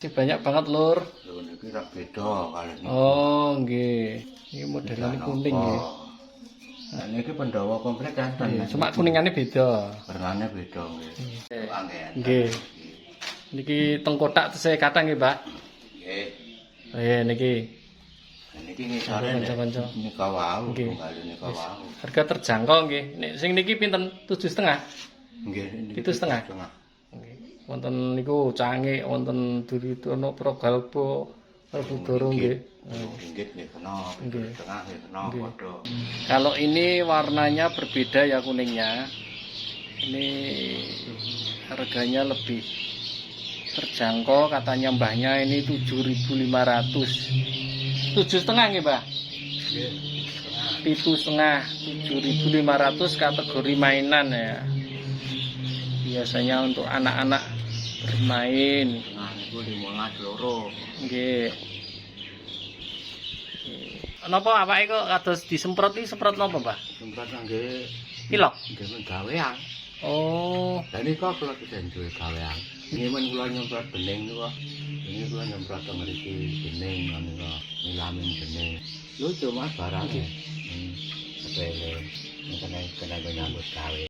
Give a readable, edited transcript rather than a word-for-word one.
Banyak banget, Lur. Lho niki ra beda kali niku. Oh, nggih. Iki modelane kuning nggih. Nah niki Pandhawa komplit enten. Iya, cuma kuningannya beda. Warnane beda nggih. Nggih. Niki teng kotak tesih kathah nggih, Pak. Nggih. Iya niki. Niki ngisore Kanca-kanca. nika wau, Nggih. tunggale nika wau. Harga terjangkau nggih. Nek sing niki pinten? 7,5. Nggih, niki 7,5. Nggih. Wonten niku cangik, wonten Duritono Progalbo, Rebudoro nggih. Ringgit nggih kena, Nggih. tengah nggih kena Nggih. padha. Kalau ini warnanya berbeda ya kuningnya. Ini harganya lebih terjangkau, katanya mbahnya ini 7.500. 7,5 nggih, Mbah? Nggih. 7,5, 7.500 kategori mainan ya. Biasanya untuk anak-anak bermain. Nah niku 15 loro. Nggih. Napa awake kok kados disemprot iki semprot napa, Mbah? Semprot nggih. Pilok. Nggih gawean. Oh, Lah nika kula tidak duwe gawean. Nggih men kula nyemprot bening niku. Ini kula nyemprot teng mriki bening menika nilamin bening. Lucu Mas barangnya. Sepele. Kena nyambut gawe.